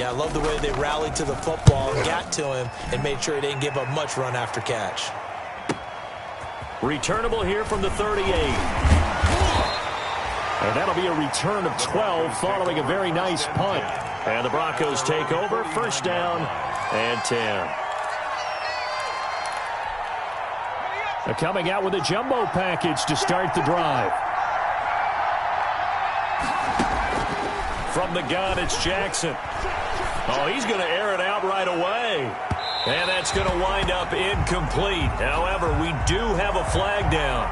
Yeah, I love the way they rallied to the football, got to him, and made sure he didn't give up much run after catch. Returnable here from the 38. And that'll be a return of 12 following a very nice punt. And the Broncos take over, first down and 10. They're coming out with a jumbo package to start the drive. From the gun, it's Jackson. Oh, he's going to air it out right away. And that's going to wind up incomplete. However, we do have a flag down.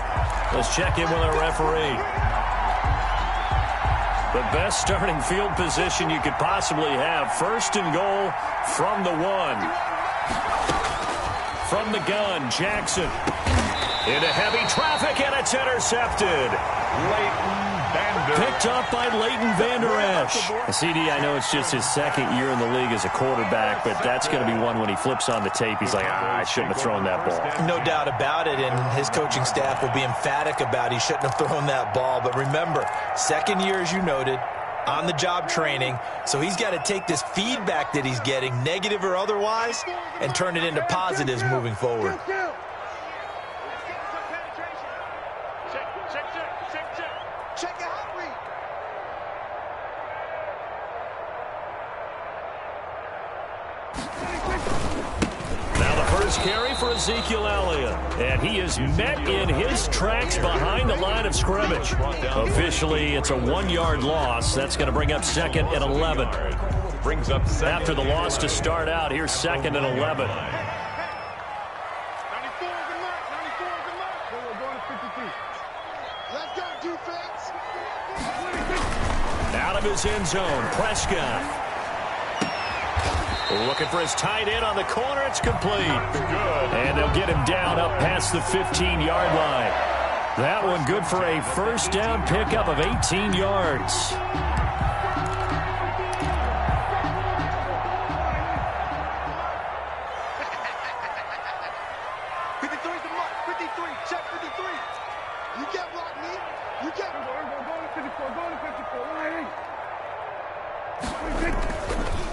Let's check in with our referee. The best starting field position you could possibly have. First and goal from the 1. From the gun, Jackson. Into heavy traffic, and it's intercepted. Picked up by Leighton Vander Esch. CD, I know it's just his second year in the league as a quarterback, but that's going to be one when he flips on the tape. He's like, I shouldn't have thrown that ball. No doubt about it, and his coaching staff will be emphatic about he shouldn't have thrown that ball. But remember, second year, as you noted, on-the-job training, so he's got to take this feedback that he's getting, negative or otherwise, and turn it into positives moving forward. Carry for Ezekiel Elliott, and he is met in his tracks behind the line of scrimmage. Officially, it's a 1-yard loss. That's going to bring up second and 11. Brings up second. After the loss to start out, here's second and 11. Out of his end zone, Prescott. Looking for his tight end on the corner. It's complete. And they'll get him down up past the 15-yard line. That one good for a first down pickup of 18 yards.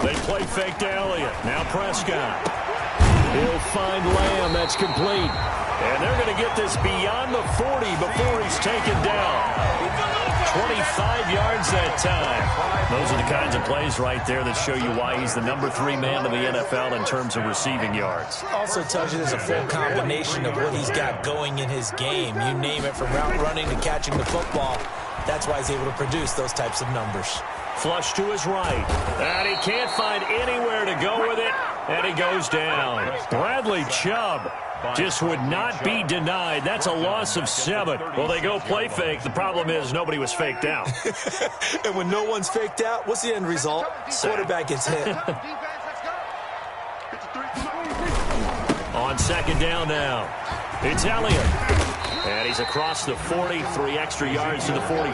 They play fake to Elliott. Now Prescott. He'll find Lamb. That's complete. And they're going to get this beyond the 40 before he's taken down. 25 yards that time. Those are the kinds of plays right there that show you why he's the number 3 man in the NFL in terms of receiving yards. Also tells you there's a full combination of what he's got going in his game. You name it, from route running to catching the football. That's why he's able to produce those types of numbers. Flush to his right. And he can't find anywhere to go with it. And he goes down. Bradley Chubb just would not be denied. That's a loss of 7. Well, they go play fake. The problem is nobody was faked out. And when no one's faked out, what's the end result? Quarterback gets hit. On second down now. It's Elliott. And he's across the 40, 3 extra yards to the 43.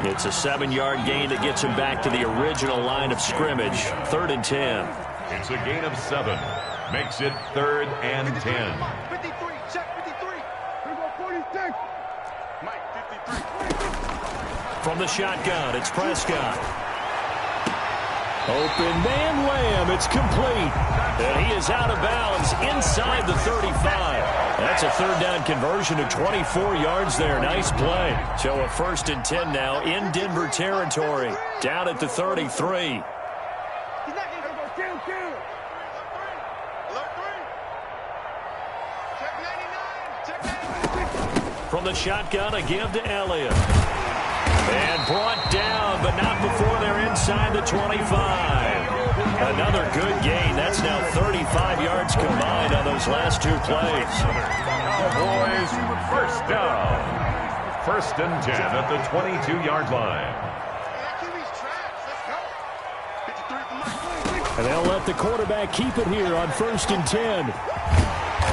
It's a 7-yard gain that gets him back to the original line of scrimmage. 3rd and 10. It's a gain of 7. Makes it 3rd and 10. 53, check 53. Here we go, 46. Mike, 53. From the shotgun, it's Prescott. Open man Lamb. It's complete. And he is out of bounds inside the 35. That's a 3rd down conversion of 24 yards there. Nice play. So a 1st and 10 now in Denver territory. Down at the 33. From the shotgun, a give to Elliott. And brought down, but not before they're inside the 25. Another good gain. That's now 35 yards combined on those last 2 plays. Cowboys first down. 1st and 10 at the 22-yard line. And they'll let the quarterback keep it here on 1st and 10.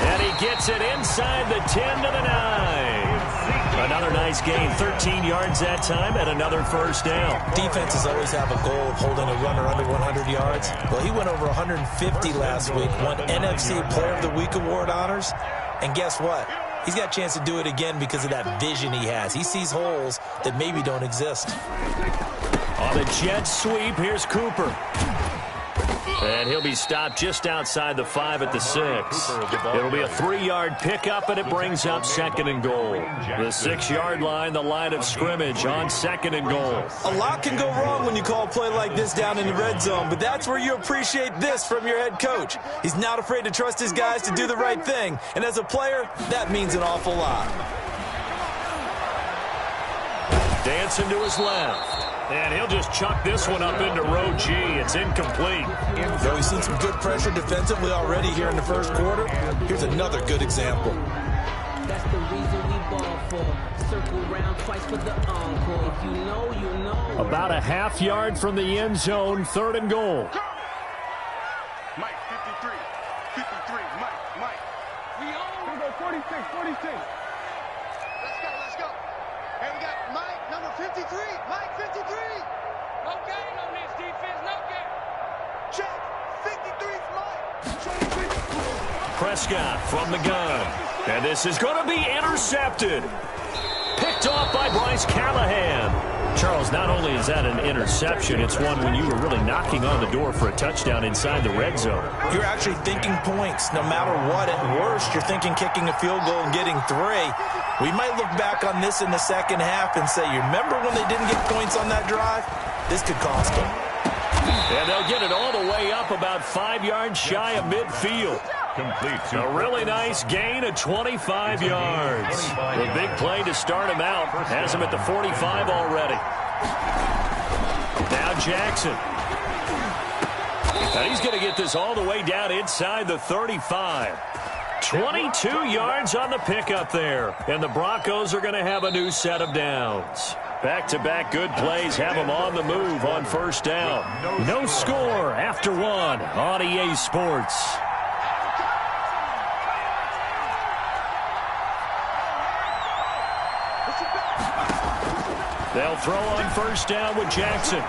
And he gets it inside the 10 to the 9. Another nice gain, 13 yards that time, and another 1st down. Defenses always have a goal of holding a runner under 100 yards. Well, he went over 150 last week, won NFC Player of the Week award honors. And guess what? He's got a chance to do it again because of that vision he has. He sees holes that maybe don't exist. On the jet sweep, here's Cooper. And he'll be stopped just outside the 5 at the 6. It'll be a 3-yard pickup, and it brings up 2nd and goal. The 6-yard line, the line of scrimmage on 2nd and goal. A lot can go wrong when you call a play like this down in the red zone, but that's where you appreciate this from your head coach. He's not afraid to trust his guys to do the right thing, and as a player, that means an awful lot. Dancing to his left. And he'll just chuck this one up into row G. It's incomplete. Though he's seen some good pressure defensively already here in the first quarter, here's another good example. That's the reason we ball for. Circle round twice for the encore. If you know, you know. About a half yard from the end zone, 3rd and goal. Mike, 53. 53. Mike. We own. Go 46. 46. Let's go. And we got Mike, number 53. Mike, 53. No gain on this defense. No gain. Check. 53's Mike. Prescott from the gun. And this is going to be intercepted. Picked off by Bryce Callahan. Charles, not only is that an interception, it's one when you were really knocking on the door for a touchdown inside the red zone. You're actually thinking points. No matter what, at worst, you're thinking kicking a field goal and getting 3. We might look back on this in the second half and say, you remember when they didn't get points on that drive? This could cost them. And they'll get it all the way up about 5 yards shy of midfield. Complete. A really nice gain of 25 yards. The big play to start him out has him at the 45 already. Now Jackson. And he's going to get this all the way down inside the 35. 22 yards on the pickup there. And the Broncos are going to have a new set of downs. Back-to-back good plays have them on the move on first down. No score after 1 on EA Sports. They'll throw on first down with Jackson.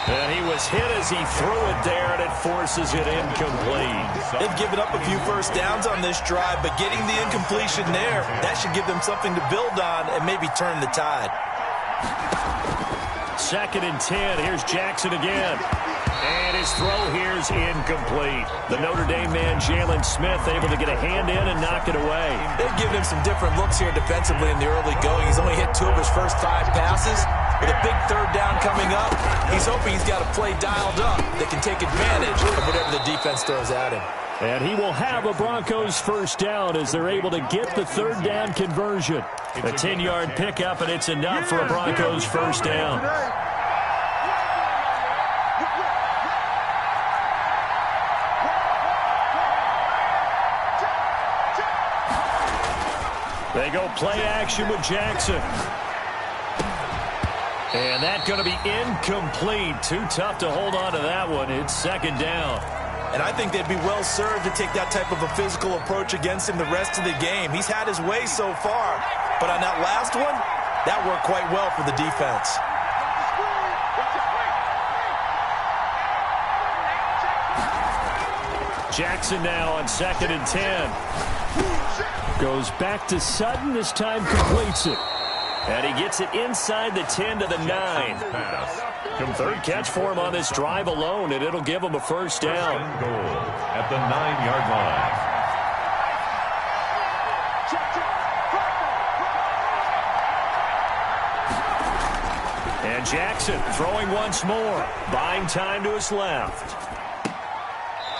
And he was hit as he threw it there, and it forces it incomplete. They've given up a few first downs on this drive, but getting the incompletion there, that should give them something to build on and maybe turn the tide. 2nd and 10. Here's Jackson again. And his throw here's incomplete. The Notre Dame man, Jalen Smith, able to get a hand in and knock it away. They've given him some different looks here defensively in the early going. He's only hit 2 of his first 5 passes. With a big 3rd down coming up, he's hoping he's got a play dialed up that can take advantage of whatever the defense throws at him. And he will have a Broncos first down as they're able to get the 3rd down conversion. A 10-yard pickup, and it's enough for a Broncos first down. They go play action with Jackson. And that's going to be incomplete. Too tough to hold on to that one. It's 2nd down. And I think they'd be well served to take that type of a physical approach against him the rest of the game. He's had his way so far. But on that last one, that worked quite well for the defense. Jackson now on 2nd and 10. Goes back to Sutton. This time completes it. And he gets it inside the 10 to the 9. 3rd catch for him on this drive alone, and it'll give him a first down. Goal at the 9-yard line. And Jackson throwing once more. Buying time to his left.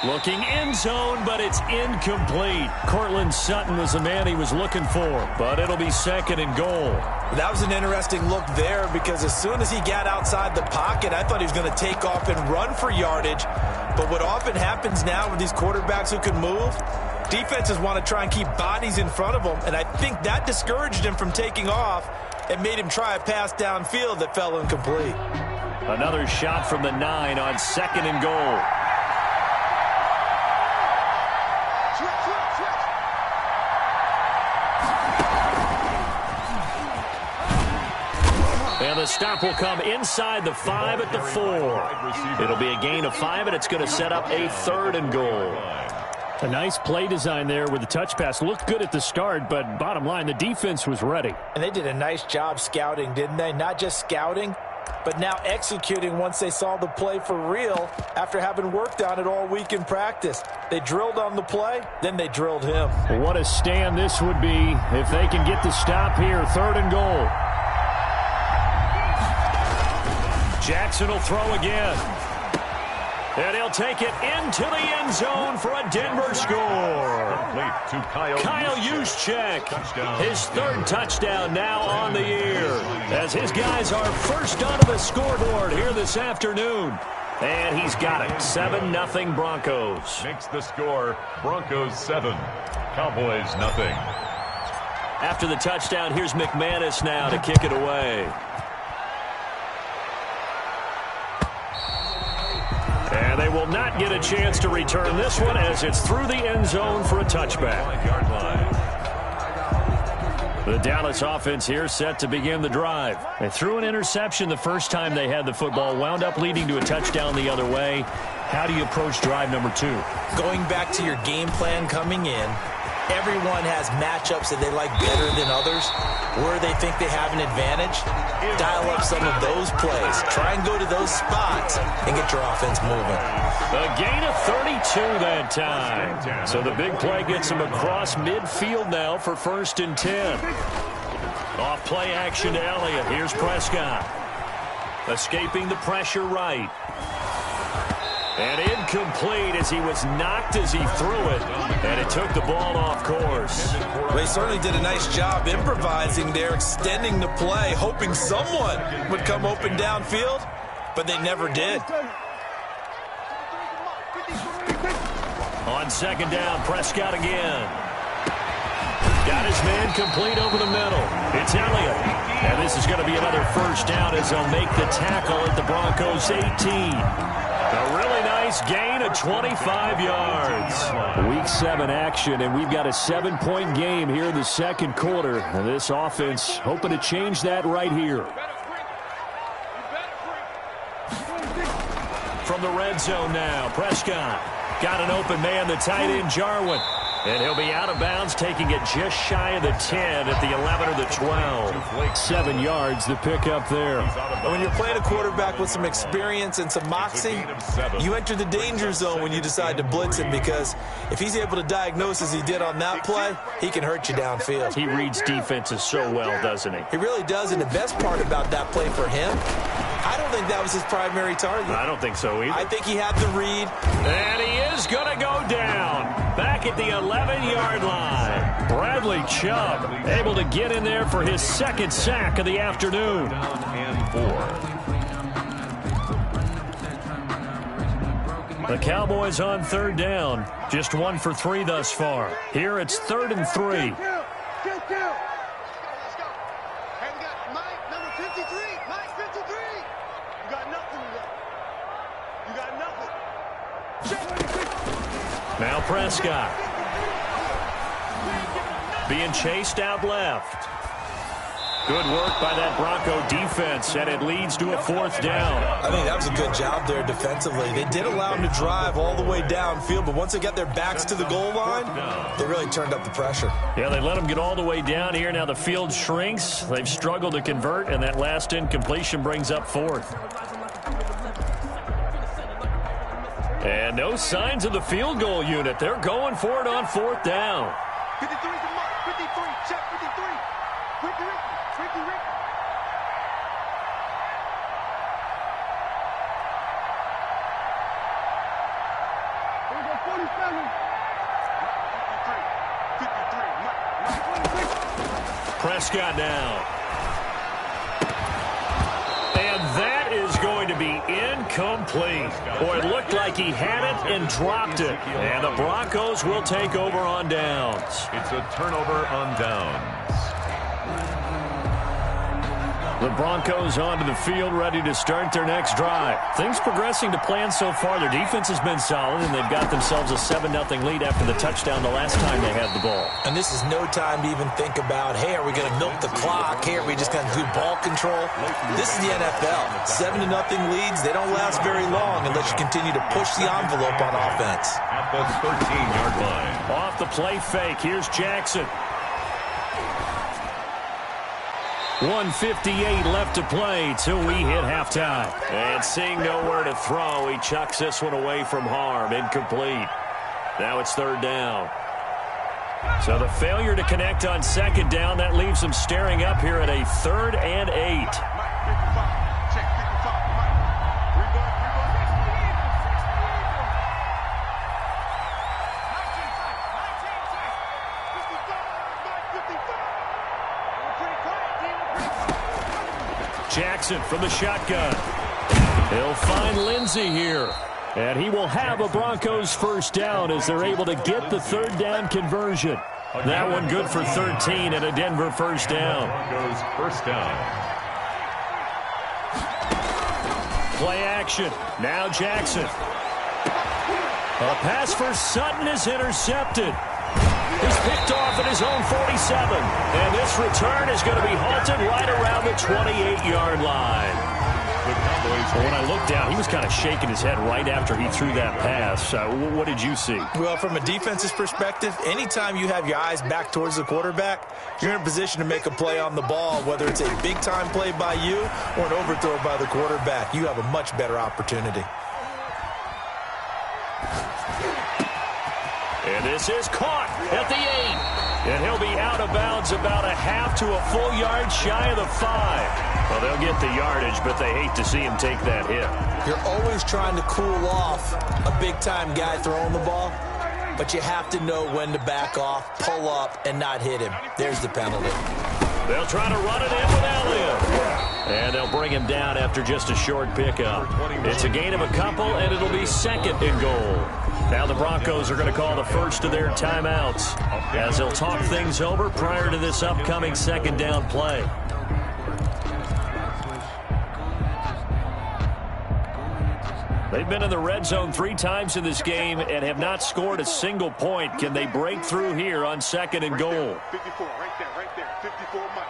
Looking end zone, but it's incomplete. Cortland Sutton was the man he was looking for, but it'll be 2nd and goal. That was an interesting look there because as soon as he got outside the pocket, I thought he was going to take off and run for yardage. But what often happens now with these quarterbacks who can move, defenses want to try and keep bodies in front of them, and I think that discouraged him from taking off and made him try a pass downfield that fell incomplete. Another shot from the 9 on 2nd and goal. And the stop will come inside the 5 at the 4. It'll be a gain of 5, and it's going to set up a 3rd and goal. A nice play design there with the touch pass. Looked good at the start, but bottom line, the defense was ready. And they did a nice job scouting, didn't they? Not just scouting, but now executing once they saw the play for real after having worked on it all week in practice. They drilled on the play, then they drilled him. What a stand this would be if they can get the stop here. 3rd and goal. Jackson will throw again. And he'll take it into the end zone for a Denver score. To Kyle Juszczyk. His 3rd touchdown now on the year, as his guys are first onto the scoreboard here this afternoon. And he's got it. 7-0 Broncos. Makes the score Broncos 7, Cowboys nothing. After the touchdown, here's McManus now to kick it away. And they will not get a chance to return this one as it's through the end zone for a touchback. The Dallas offense here set to begin the drive. They threw an interception the first time they had the football, wound up leading to a touchdown the other way. How do you approach drive number 2? Going back to your game plan coming in, everyone has matchups that they like better than others. Where they think they have an advantage, dial up some of those plays. Try and go to those spots and get your offense moving. A gain of 32 that time. So the big play gets him across midfield now for 1st and 10. Off play action to Elliott. Here's Prescott. Escaping the pressure right. And incomplete as he was knocked as he threw it. And it took the ball off course. Well, he certainly did a nice job improvising there, extending the play, hoping someone would come open downfield, but they never did. On 2nd down, Prescott again. Got his man complete over the middle. It's Elliott. And this is going to be another 1st down as they'll make the tackle at the Broncos 18. A really nice gain of 25 yards. Week 7 action, and we've got a 7-point game here in the 2nd quarter. And this offense hoping to change that right here. From the red zone now, Prescott. Got an open man, the tight end, Jarwin. And he'll be out of bounds, taking it just shy of the 10 at the 11 or the 12. 7 yards, the pickup there. When you're playing a quarterback with some experience and some moxie, you enter the danger zone when you decide to blitz him, because if he's able to diagnose as he did on that play, he can hurt you downfield. He reads defenses so well, doesn't he? He really does, and the best part about that play for him, I don't think that was his primary target. I don't think so either. I think he had the read. And he is going to go down. Back at the 11-yard line. Bradley Chubb able to get in there for his 2nd sack of the afternoon. The Cowboys on 3rd down. Just 1 for 3 thus far. Here it's 3rd and 3. Now Prescott. Being chased out left. Good work by that Bronco defense, and it leads to a 4th down. I think that was a good job there defensively. They did allow him to drive all the way downfield, but once they got their backs to the goal line, they really turned up the pressure. Yeah, they let him get all the way down here. Now the field shrinks. They've struggled to convert, and that last incompletion brings up 4th. And no signs of the field goal unit. They're going for it on 4th down. 53 to mark. 53. Check 53. Ricky. Here we go, 47. 53. Prescott now. And that is going to be incomplete. Boy, it looked like he had it and dropped it. And the Broncos will take over on downs. It's a turnover on downs. The Broncos onto the field, ready to start their next drive. Things progressing to plan so far. Their defense has been solid, and they've got themselves a 7-0 lead after the touchdown the last time they had the ball. And this is no time to even think about, hey, are we going to milk the clock? Hey, are we just going to do ball control? This is the NFL. 7-0 leads, they don't last very long unless you continue to push the envelope on offense. At the 13-yard line. Off the play fake, here's Jackson. 1:58 left to play till we hit halftime. And seeing nowhere to throw, he chucks this one away from harm. Incomplete. Now it's third down. So the failure to connect on second down, that leaves them staring up here at a 3rd and 8. Jackson from the shotgun. He'll find Lindsey here. And he will have a Broncos first down as they're able to get the third down conversion. That one good for 13 and a Denver first down. Broncos first down. Play action. Now Jackson. A pass for Sutton is intercepted. He's picked off at his own 47. And this return is going to be halted right around the 28-yard line. Well, when I looked down, he was kind of shaking his head right after he threw that pass. What did you see? Well, from a defense's perspective, anytime you have your eyes back towards the quarterback, you're in a position to make a play on the ball, whether it's a big-time play by you or an overthrow by the quarterback. You have a much better opportunity. And this is caught at the 8. And he'll be out of bounds about a half to a full yard shy of the 5. Well, they'll get the yardage, but they hate to see him take that hit. You're always trying to cool off a big-time guy throwing the ball, but you have to know when to back off, pull up, and not hit him. There's the penalty. They'll try to run it in with Elliott. And they'll bring him down after just a short pickup. It's a gain of a couple, and it'll be 2nd and goal. Now the Broncos are going to call the first of their timeouts as they'll talk things over prior to this upcoming 2nd down play. They've been in the red zone 3 times in this game and have not scored a single point. Can they break through here on 2nd and goal? 54, right there, 54 Mike.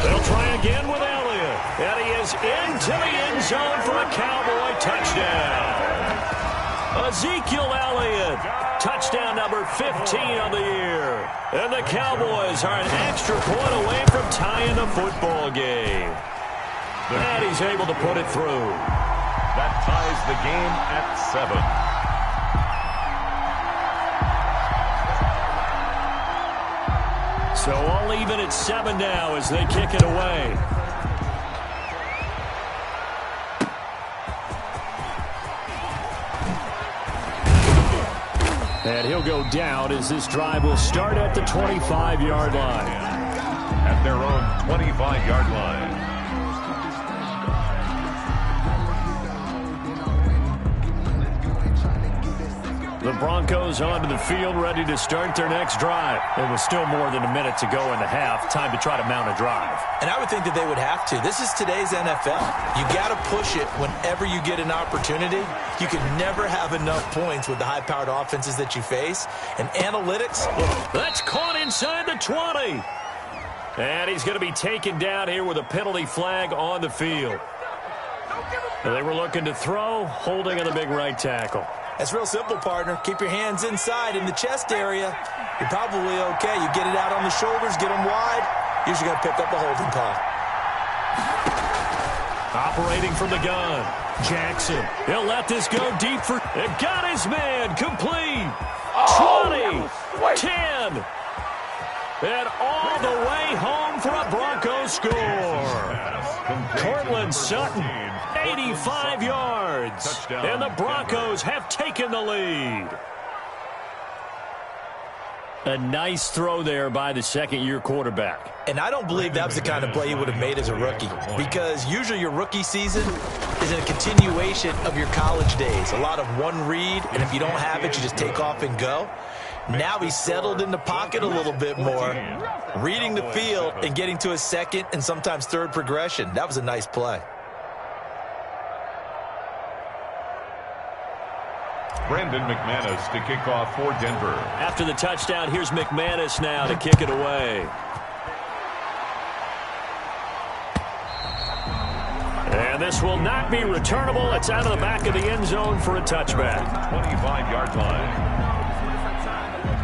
They'll try again with Elliott. And he is into the end zone for a Cowboy touchdown. Ezekiel Elliott, touchdown number 15 on the year. And the Cowboys are an extra point away from tying the football game. And he's able to put it through. That ties the game at 7. So all even at 7 now as they kick it away. And he'll go down as this drive will start at the 25-yard line. At their own 25-yard line. The Broncos onto the field, ready to start their next drive. There was still more than a minute to go in the half. Time to try to mount a drive. And I would think that they would have to. This is today's NFL. You got to push it whenever you get an opportunity. You can never have enough points with the high-powered offenses that you face. And analytics, well, that's caught inside the 20. And he's going to be taken down here with a penalty flag on the field. They were looking to throw, holding on the big right tackle. That's real simple, partner. Keep your hands inside in the chest area. You're probably okay. You get it out on the shoulders, get them wide. Usually going to pick up a holding call. Operating from the gun, Jackson. He'll let this go deep for... It got his man complete. 20, 10. And all the way home for a Broncos score. Cortland Sutton, 85 yards. And the Broncos have taken the lead. A nice throw there by the second-year quarterback. And I don't believe that was the kind of play he would have made as a rookie, because usually your rookie season is is a continuation of your college days. A lot of one read, and if you don't have it, you just take off and go. Now he's settled in the pocket a little bit more, reading the field and getting to his second and sometimes third progression. That was a nice play. Brandon McManus to kick off for Denver. After the touchdown, here's McManus now to kick it away. And this will not be returnable. It's out of the back of the end zone for a touchback. 25-yard line.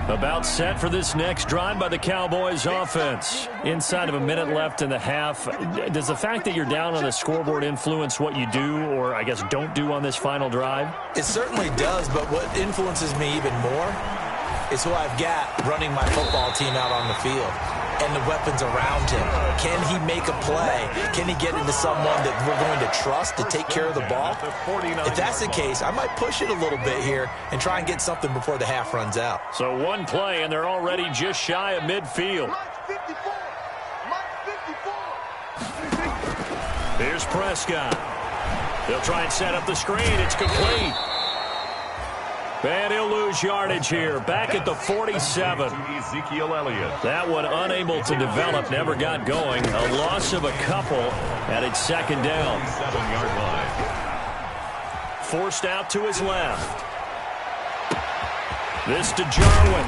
About set for this next drive by the Cowboys offense. Inside of a minute left in the half. Does the fact that you're down on the scoreboard influence what you do, or I guess don't do on this final drive? It certainly does, but what influences me even more is who I've got running my football team out on the field and the weapons around him. Can he make a play? Can he get into someone that we're going to trust to take care of the ball? If that's the case, I might push it a little bit here and try and get something before the half runs out. So one play, and they're already just shy of midfield. Here's Prescott. They'll try and set up the screen. It's complete. And he'll lose yardage here. Back at the 47. Ezekiel Elliott. That one unable to develop, never got going. A loss of a couple at its second down. 7-yard line. Forced out to his left. This to Jarwin.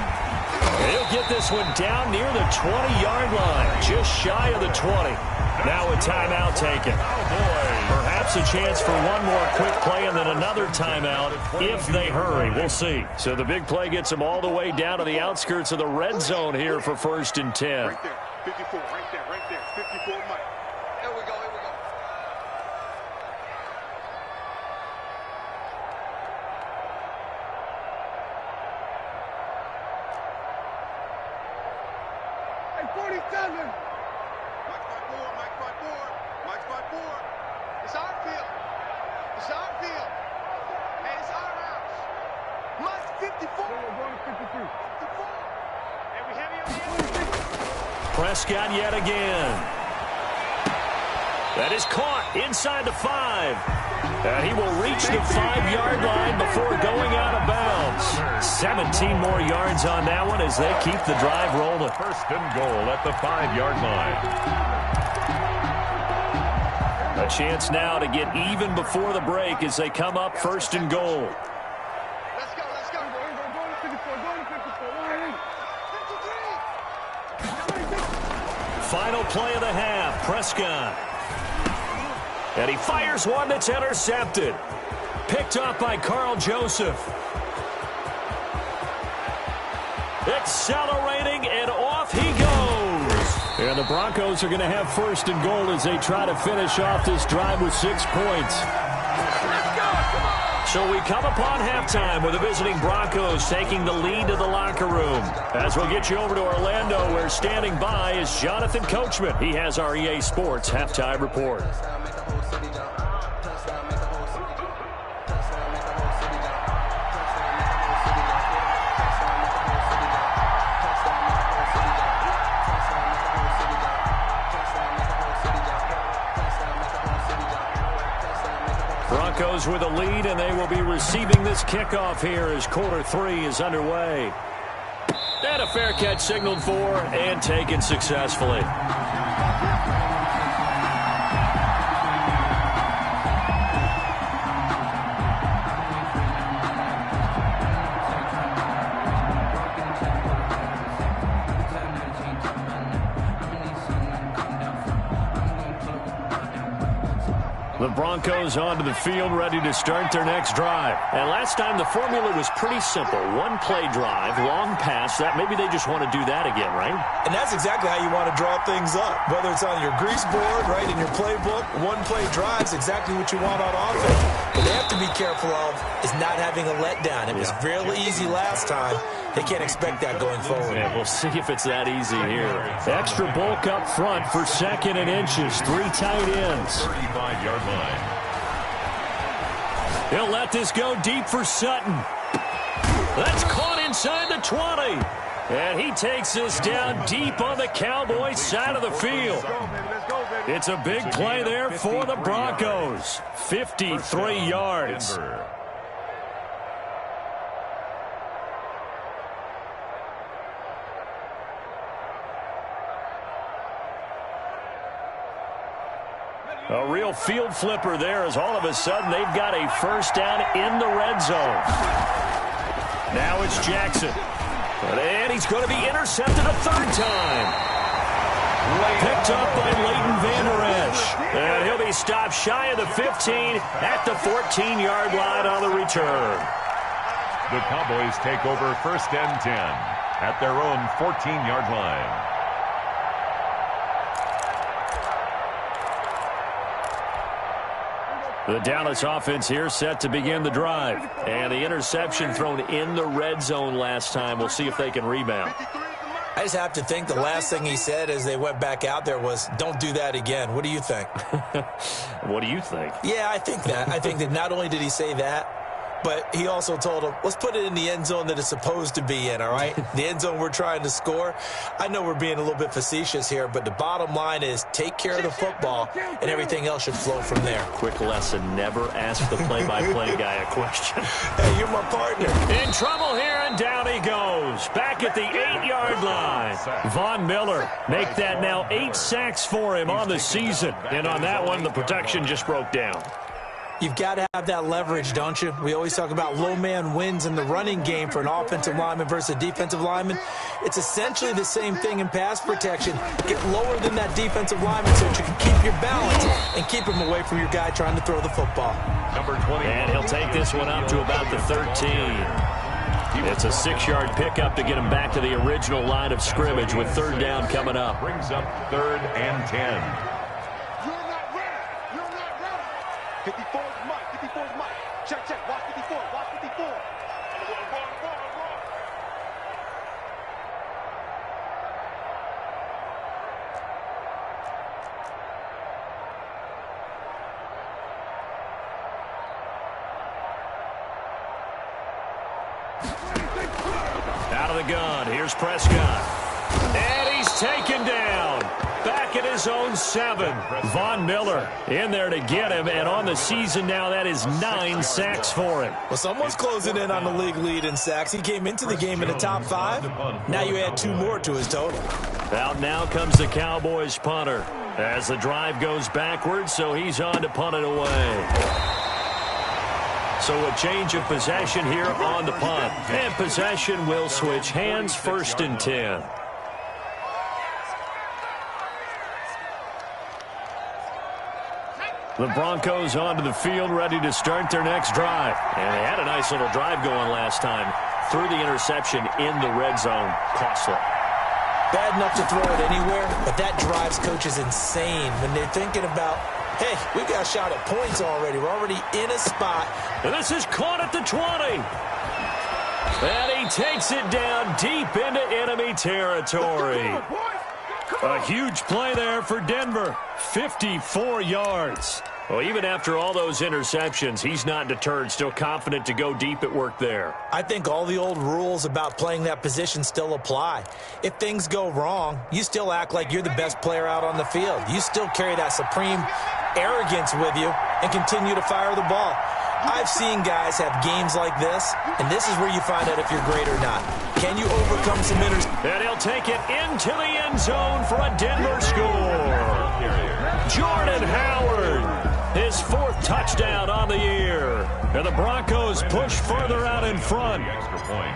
He'll get this one down near the 20-yard line. Just shy of the 20. Now a timeout taken. Perhaps a chance for one more quick play and then another timeout if they hurry. We'll see. So the big play gets them all the way down to the outskirts of the red zone here for 1st and 10. Right there, 54, right there, 54, Mike. Here we go, here we go. Hey, 47. Mike's by four. It's our field. It's our field. And it's our house. Mike's 54. We're going to 53. 54. And we heavy on the end. Prescott yet again. That is caught inside the 5. And he will reach the 5-yard line before going out of bounds. 17 more yards on that one as they keep the drive rolling. 1st and goal at the 5-yard line. A chance now to get even before the break as they come up 1st and goal. Let's go, let's go. Go to 54, go to 54. 53. Final play of the half, Prescott. And he fires one that's intercepted. Picked up by Carl Joseph. Accelerating, and off he goes. And the Broncos are going to have 1st and goal as they try to finish off this drive with 6 points. So we come upon halftime with the visiting Broncos taking the lead to the locker room. As we'll get you over to Orlando, where standing by is Jonathan Coachman. He has our EA Sports halftime report. Broncos with a lead, and they will be receiving this kickoff here as quarter 3 is underway. And a fair catch signaled for and taken successfully. The Broncos onto the field, ready to start their next drive. And last time, the formula was pretty simple. One play drive, long pass. That maybe they just want to do that again, right? And that's exactly how you want to draw things up. Whether it's on your grease board, right, in your playbook, one play drive's exactly what you want on offense. What they have to be careful of is not having a letdown. It was really easy last time. They can't expect that going forward. Yeah, we'll see if it's that easy here. Extra bulk up front for 2nd and inches. 3 tight ends. 35-yard line. He'll let this go deep for Sutton. That's caught inside the 20. And he takes this down deep on the Cowboys side of the field. Let's go, baby. Let's go, baby. It's a big play there for the Broncos. 53 yards. A real field flipper there as all of a sudden they've got a first down in the red zone. Now it's Jackson. And he's going to be intercepted a third time. Picked up by Leighton Vander Esch. And he'll be stopped shy of the 15 at the 14-yard line on the return. The Cowboys take over first and 10 at their own 14-yard line. The Dallas offense here set to begin the drive. And the interception thrown in the red zone last time. We'll see if they can rebound. I just have to think the last thing he said as they went back out there was, don't do that again. What do you think? What do you think? Yeah, I think that. I think that not only did he say that, but he also told him, let's put it in the end zone that it's supposed to be in, all right? The end zone we're trying to score. I know we're being a little bit facetious here, but the bottom line is take care of the football, and everything else should flow from there. Quick lesson, never ask the play-by-play guy a question. Hey, you're my partner. In trouble here, and down he goes. Back at the 8-yard line. Von Miller make that now 8 sacks for him on the season. And on that one, the protection just broke down. You've got to have that leverage, don't you? We always talk about low man wins in the running game for an offensive lineman versus a defensive lineman. It's essentially the same thing in pass protection. Get lower than that defensive lineman so that you can keep your balance and keep him away from your guy trying to throw the football. Number 20. And he'll take this one up to about the 13. It's a 6-yard pickup to get him back to the original line of scrimmage with third down coming up. Brings up third and 10. 54 is Mike. 54 is Mike. Check, check. Watch 54. Watch 54. Out of the gun. Here's Prescott. And he's taken down. Back at his own 7. Von Miller in there to get him, and on the season now, that is 9 sacks for him. Well, someone's closing in on the league lead in sacks. He came into the game in the top 5. Now you add 2 more to his total. Out now comes the Cowboys punter as the drive goes backwards, so he's on to punt it away. So a change of possession here on the punt, and possession will switch hands, first and 10. The Broncos onto the field, ready to start their next drive. And they had a nice little drive going last time. Threw the interception in the red zone. Costly. Bad enough to throw it anywhere, but that drives coaches insane when they're thinking about, hey, we've got a shot at points already. We're already in a spot. And this is caught at the 20. And he takes it down deep into enemy territory. A huge play there for Denver. 54 yards. Well, even after all those interceptions, he's not deterred, still confident to go deep at work there. I think all the old rules about playing that position still apply. If things go wrong, you still act like you're the best player out on the field. You still carry that supreme arrogance with you and continue to fire the ball. I've seen guys have games like this, and this is where you find out if you're great or not. Can you overcome some interceptions? And he'll take it into the end zone for a Denver score. Jordan Howard, his 4th touchdown on the year. And the Broncos push further out in front. Extra point.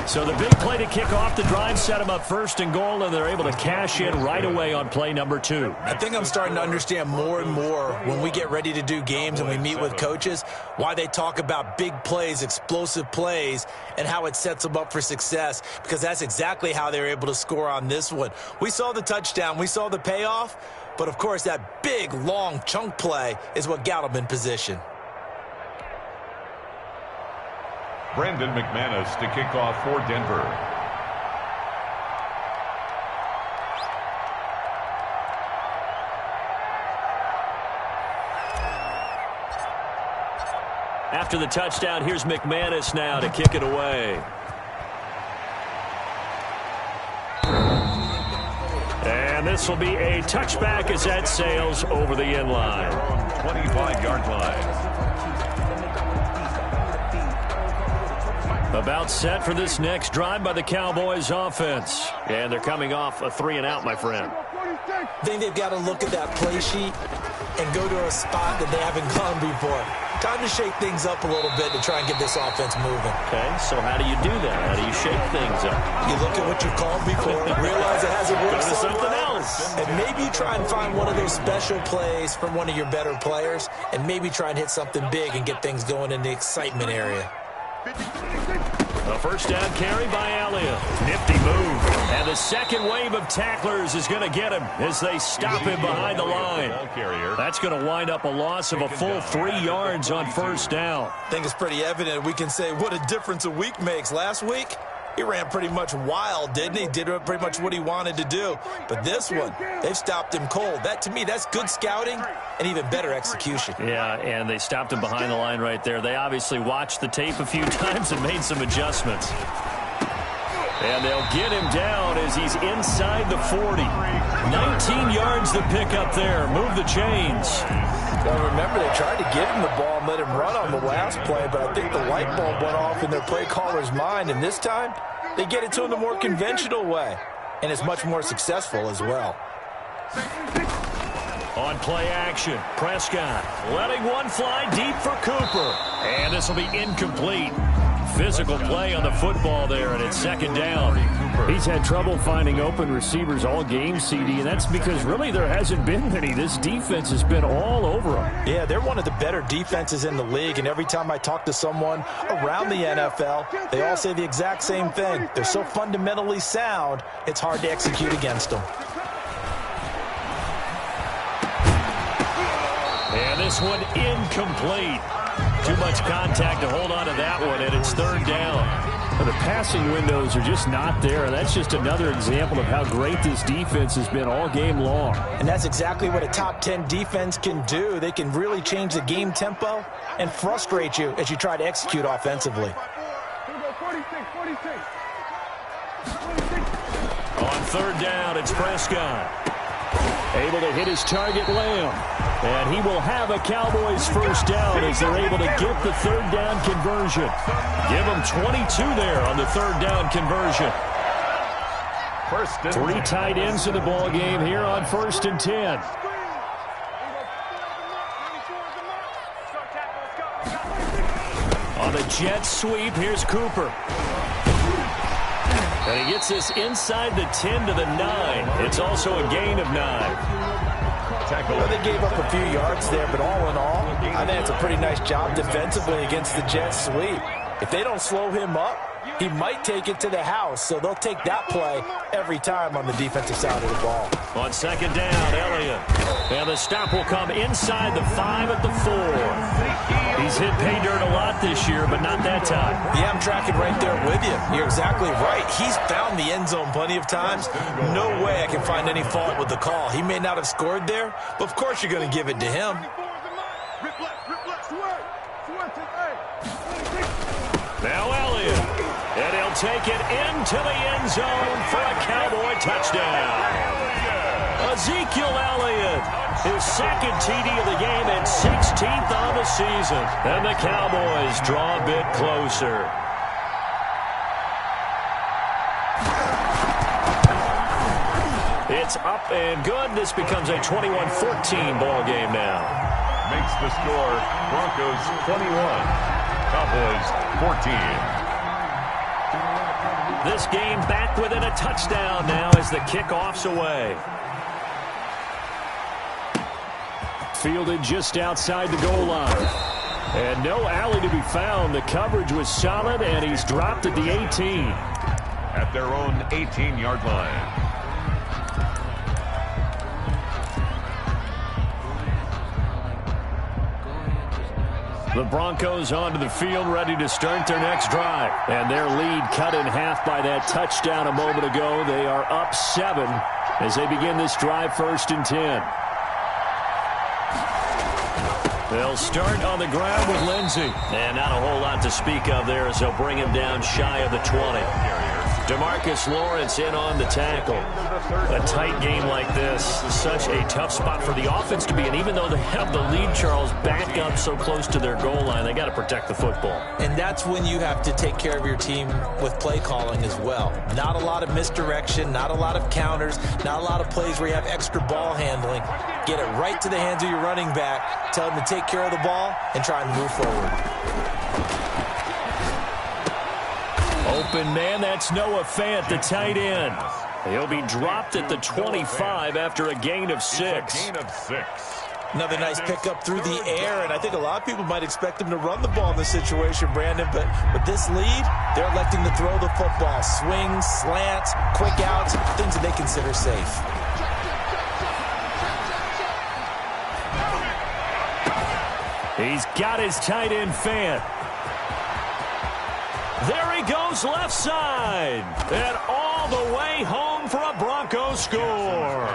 So the big play to kick off the drive set them up first and goal, and they're able to cash in right away on play number 2. I think I'm starting to understand more and more when we get ready to do games and we meet with coaches why they talk about big plays, explosive plays, and how it sets them up for success, because that's exactly how they're able to score on this one. We saw the touchdown. We saw the payoff. But, of course, that big, long chunk play is what got them in position. Brandon McManus to kick off for Denver. After the touchdown, here's McManus now to kick it away. And this will be a touchback as that sails over the end line. 25-yard line. About set for this next drive by the Cowboys offense. And they're coming off a 3-and-out, my friend. I think they've got to look at that play sheet and go to a spot that they haven't gone before. Time to shake things up a little bit to try and get this offense moving. Okay, so how do you do that? How do you shake things up? You look at what you've called before, realize it hasn't worked Go to so something well, else. and maybe you try and find one of those special plays from one of your better players, and maybe try and hit something big and get things going in the excitement area. A first down carry by Elliott. Nifty move. And the second wave of tacklers is going to get him as they stop him behind the line. That's going to wind up a loss of a full 3 yards on first down. I think it's pretty evident we can say what a difference a week makes. Last week, he ran pretty much wild, didn't he? Did pretty much what he wanted to do. But this one, they've stopped him cold. That, to me, that's good scouting and even better execution. Yeah, and they stopped him behind the line right there. They obviously watched the tape a few times and made some adjustments. And they'll get him down as he's inside the 40. 19 yards to pick up there. Move the chains. Well, remember, they tried to give him the ball and let him run on the last play, but I think the light bulb went off in their play caller's mind, and this time they get it to him the more conventional way, and it's much more successful as well. On play action, Prescott letting one fly deep for Cooper. And this will be incomplete. Physical play on the football there, and it's second down. He's had trouble finding open receivers all game, CD, and that's because really there hasn't been many. This defense has been all over them. Yeah, they're one of the better defenses in the league, and every time I talk to someone around the NFL, they all say the exact same thing. They're so fundamentally sound, it's hard to execute against them. And this one incomplete. Too much contact to hold on to that one, and it's third down. The passing windows are just not there. That's just another example of how great this defense has been all game long. And that's exactly what a top 10 defense can do. They can really change the game tempo and frustrate you as you try to execute offensively. On third down, it's Prescott. Able to hit his target, Lamb. And he will have a Cowboys first down as they're able to get the third down conversion. Give them 22 there on the third down conversion. 3 tight ends in the ball game here on 1st and 10. On the jet sweep, here's Cooper. And he gets this inside the 10 to the 9. It's also a gain of 9. Well, they gave up a few yards there, but all in all, I think it's a pretty nice job defensively against the jet sweep. If they don't slow him up, he might take it to the house, so they'll take that play every time on the defensive side of the ball. On second down, Elliott. And the stop will come inside the 5 at the 4. He's hit pay dirt a lot this year, but not that time. Yeah, I'm tracking right there with you. You're exactly right. He's found the end zone plenty of times. No way I can find any fault with the call. He may not have scored there, but of course you're going to give it to him. Now Elliott. And he'll take it into the end zone for a Cowboy touchdown. Ezekiel Elliott, his second TD of the game and 16th on the season. And the Cowboys draw a bit closer. It's up and good. This becomes a 21-14 ball game now. Makes the score Broncos 21, Cowboys 14. This game back within a touchdown now as the kickoff's away. Fielded just outside the goal line. And no alley to be found. The coverage was solid, and he's dropped at the 18. At their own 18-yard line. The Broncos onto the field, ready to start their next drive. And their lead cut in half by that touchdown a moment ago. They are up 7 as they begin this drive 1st and 10. They'll start on the ground with Lindsey. And not a whole lot to speak of there as they'll bring him down shy of the 20. DeMarcus Lawrence in on the tackle. A tight game like this, such a tough spot for the offense to be in. Even though they have the lead, Charles, back up so close to their goal line, they got to protect the football. And that's when you have to take care of your team with play calling as well. Not a lot of misdirection, not a lot of counters, not a lot of plays where you have extra ball handling. Get it right to the hands of your running back, tell him to take care of the ball, and try and move forward. Open man, that's Noah Fant, the tight end. He'll be dropped at the 25 after a gain of 6. Another nice pickup through the air, and I think a lot of people might expect him to run the ball in this situation, Brandon, but with this lead, they're electing to throw the football. Swings, slants, quick outs, things that they consider safe. He's got his tight end, Fant. There he goes left side. And all the way home for a Broncos score.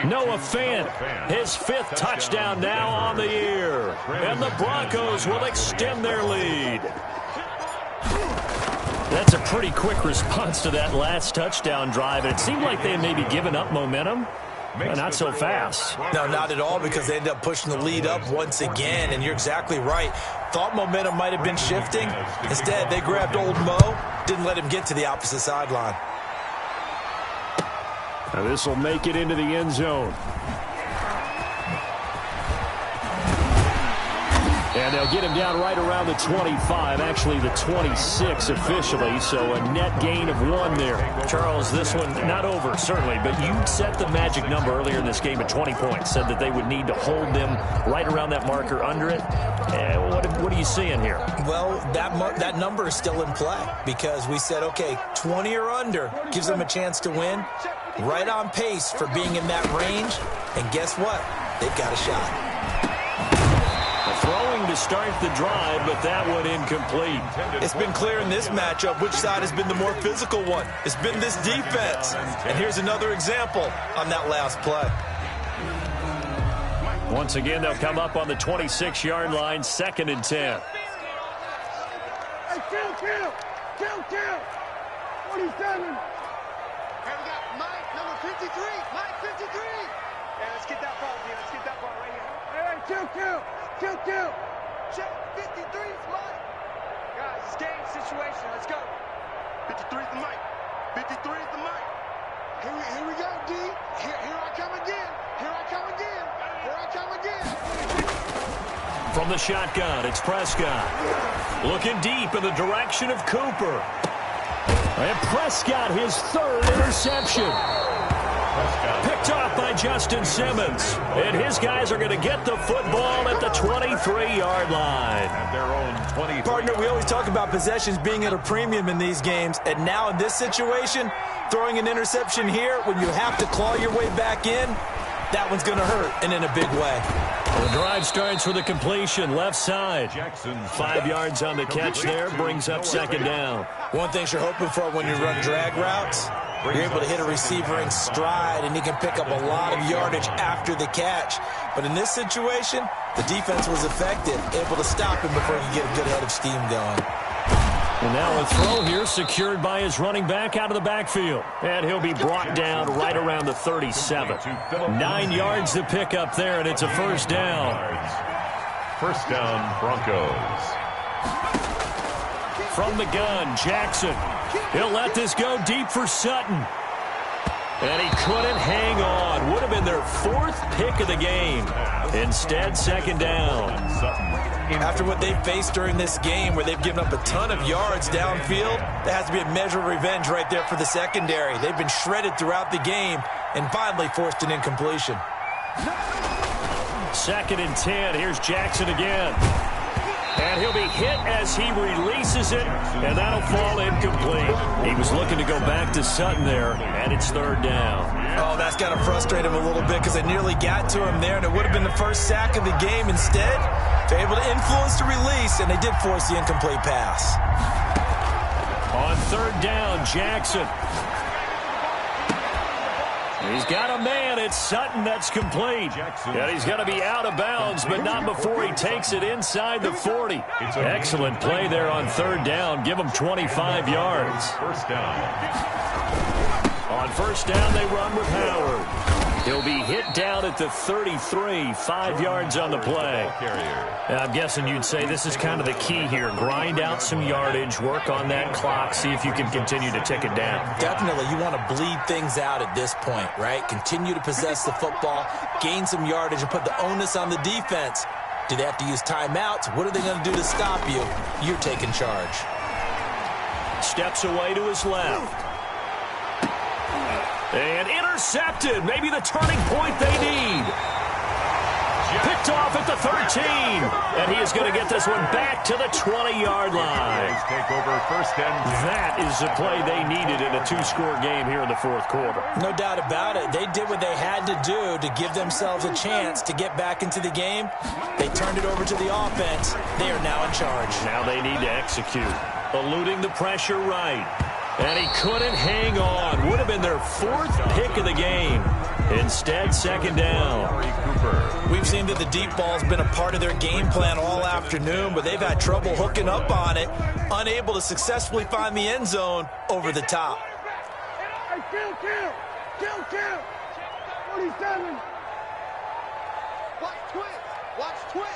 Noah Fant, his 5th touchdown now on the year. And the Broncos will extend their lead. That's a pretty quick response to that last touchdown drive. And it seemed like they had maybe given up momentum. Not so fast. No, not at all, because they ended up pushing the lead up once again, and you're exactly right. Thought momentum might have been shifting. Instead, they grabbed old Mo, didn't let him get to the opposite sideline. Now this will make it into the end zone. And they'll get him down right around the 25, actually the 26 officially, so a net gain of 1 there. Charles, this one not over, certainly, but you set the magic number earlier in this game at 20 points, said that they would need to hold them right around that marker under it. What are you seeing here? Well, that number is still in play because we said, okay, 20 or under gives them a chance to win. Right on pace for being in that range, and guess what? They've got a shot. Throwing to start the drive, but that one incomplete. It's been clear in this matchup which side has been the more physical one. It's been this defense. And here's another example on that last play. Once again, they'll come up on the 26-yard line, 2nd and 10. Hey, kill. 47. Hey, we got Mike, number 53. Mike, 53. Hey, let's get that ball, dude. Let's get that ball right here. Hey, kill. Check, 53 is Mike. Guys, it's game situation. Let's go. 53 is the Mike. 53 is the Mike. Here we go, D. Here I come again. From the shotgun, it's Prescott. Looking deep in the direction of Cooper. And Prescott, his 3rd interception. Picked off by Justin Simmons. And his guys are going to get the football at the 23-yard line. Partner, we always talk about possessions being at a premium in these games. And now in this situation, throwing an interception here when you have to claw your way back in, that one's going to hurt, and in a big way. The drive starts with a completion, left side. 5 yards on the catch there, brings up 2nd down. One thing you're hoping for when you run drag routes, you're able to hit a receiver in stride, and he can pick up a lot of yardage after the catch. But in this situation, the defense was effective, able to stop him before he could get a good head of steam going. And now a throw here secured by his running back out of the backfield. And he'll be brought down right around the 37. 9 yards to pick up there, and it's a 1st down. 1st down, Broncos. From the gun, Jackson. He'll let this go deep for Sutton. And he couldn't hang on. Would have been their 4th pick of the game. Instead, 2nd down. After what they've faced during this game where they've given up a ton of yards downfield, that has to be a measure of revenge right there for the secondary. They've been shredded throughout the game and finally forced an incompletion. 2nd and 10. Here's Jackson again. And he'll be hit as he releases it, and that'll fall incomplete. He was looking to go back to Sutton there, and it's 3rd down. Oh, that's got to frustrate him a little bit because they nearly got to him there, and it would have been the first sack of the game. Instead, they're able to influence the release, and they did force the incomplete pass. On 3rd down, Jackson. He's got a man. It's Sutton. That's complete. And he's going to be out of bounds, but not before he takes it inside the 40. Excellent play there on third down. Give him 25 yards. First down. On first down, they run with Howard. He'll be hit down at the 33, 5 yards on the play. I'm guessing you'd say this is kind of the key here. Grind out some yardage, work on that clock, see if you can continue to tick it down. Definitely, you want to bleed things out at this point, right? Continue to possess the football, gain some yardage, and put the onus on the defense. Do they have to use timeouts? What are they going to do to stop you? You're taking charge. Steps away to his left. And intercepted. Maybe the turning point they need. Picked off at the 13. And he is going to get this one back to the 20-yard line. Take over first and that is the play they needed in a two-score game here in the fourth quarter. No doubt about it. They did what they had to do to give themselves a chance to get back into the game. They turned it over to the offense. They are now in charge. Now they need to execute. Eluding the pressure right. And he couldn't hang on. Would have been their fourth pick of the game. Instead, second down. We've seen that the deep ball's been a part of their game plan all afternoon, but they've had trouble hooking up on it, unable to successfully find the end zone over the top. Hey, kill, 47. Watch twins.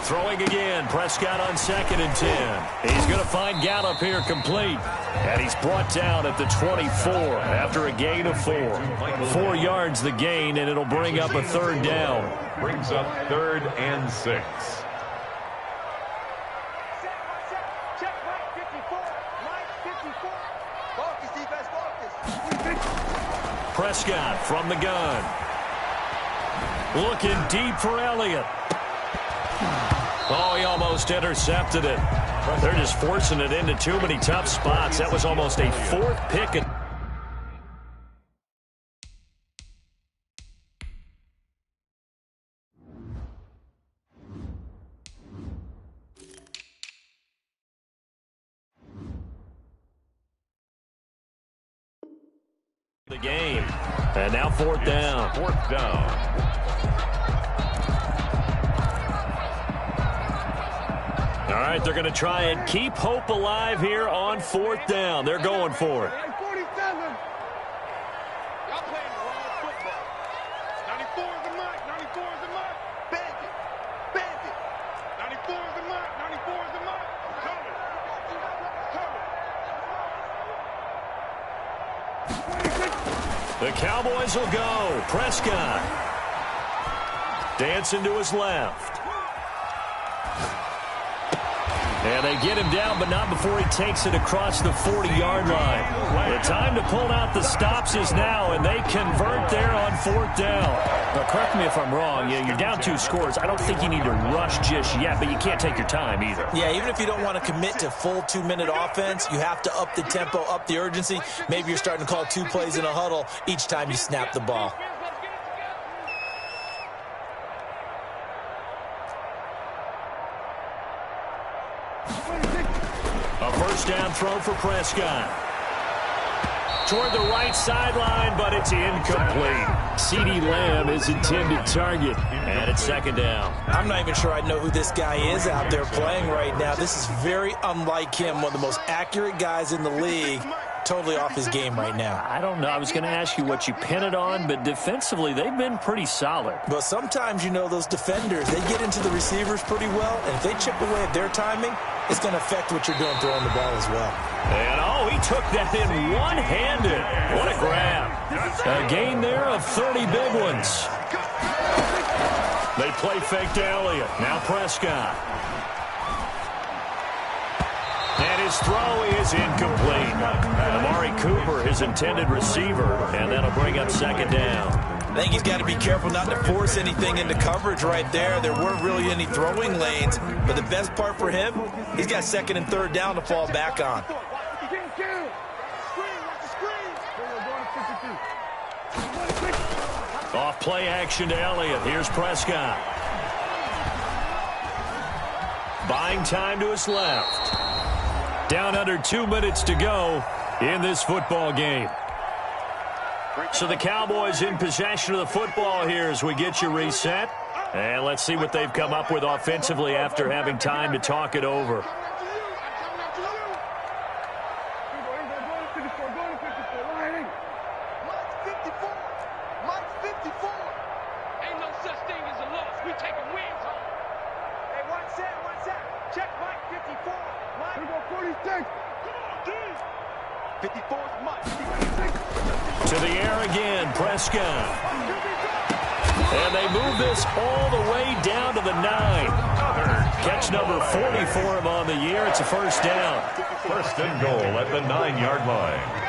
Throwing again, Prescott on 2nd and 10. He's going to find Gallup here complete. And he's brought down at the 24 after a gain of 4. 4 yards the gain, and it'll bring up a third down. Brings up 3rd and 6. Check right 54. Mike 54. Focus, defense, focus. Prescott from the gun. Looking deep for Elliott. Oh, he almost intercepted it. They're just forcing it into too many tough spots. That was almost a fourth pick. The game. And now fourth down. Fourth down. All right, they're going to try and keep hope alive here on fourth down. They're going for it. 47. Y'all playing the wrong football. 94 is the Mike. 94 is the Mike. Bandit. 94 is the Mike. 94 is the Mike. Cover. The Cowboys will go. Prescott dancing to his left. And they get him down, but not before he takes it across the 40-yard line. The time to pull out the stops is now, and they convert there on fourth down. Now, correct me if I'm wrong. You're down 2 scores. I don't think you need to rush just yet, but you can't take your time either. Yeah, even if you don't want to commit to full 2-minute offense, you have to up the tempo, up the urgency. Maybe you're starting to call 2 plays in a huddle each time you snap the ball. A first down throw for Prescott. Toward the right sideline, but it's incomplete. CeeDee Lamb is intended target, and it's second down. I'm not even sure I know who this guy is out there playing right now. This is very unlike him, one of the most accurate guys in the league. Totally off his game right now. I don't know. I was going to ask you what you pin it on, but defensively, they've been pretty solid. But sometimes, you know, those defenders, they get into the receivers pretty well, and if they chip away at their timing, it's going to affect what you're doing throwing the ball as well. And, oh, he took that in one-handed. What a grab. A gain there of 30 big ones. They play fake to Elliott. Now Prescott. And his throw is incomplete. Amari Cooper, his intended receiver, and that'll bring up second down. I think he's got to be careful not to force anything into coverage right there. There weren't really any throwing lanes, but the best part for him, he's got second and third down to fall back on. Off play action to Elliott. Here's Prescott. Buying time to his left. Down under 2 minutes to go in this football game. So the Cowboys in possession of the football here as we get you reset. And let's see what they've come up with offensively after having time to talk it over. To the air again, Prescott. And they move this all the way down to the 9. Catch number 40 for him on the year. It's a first down. First and goal at the 9-yard line.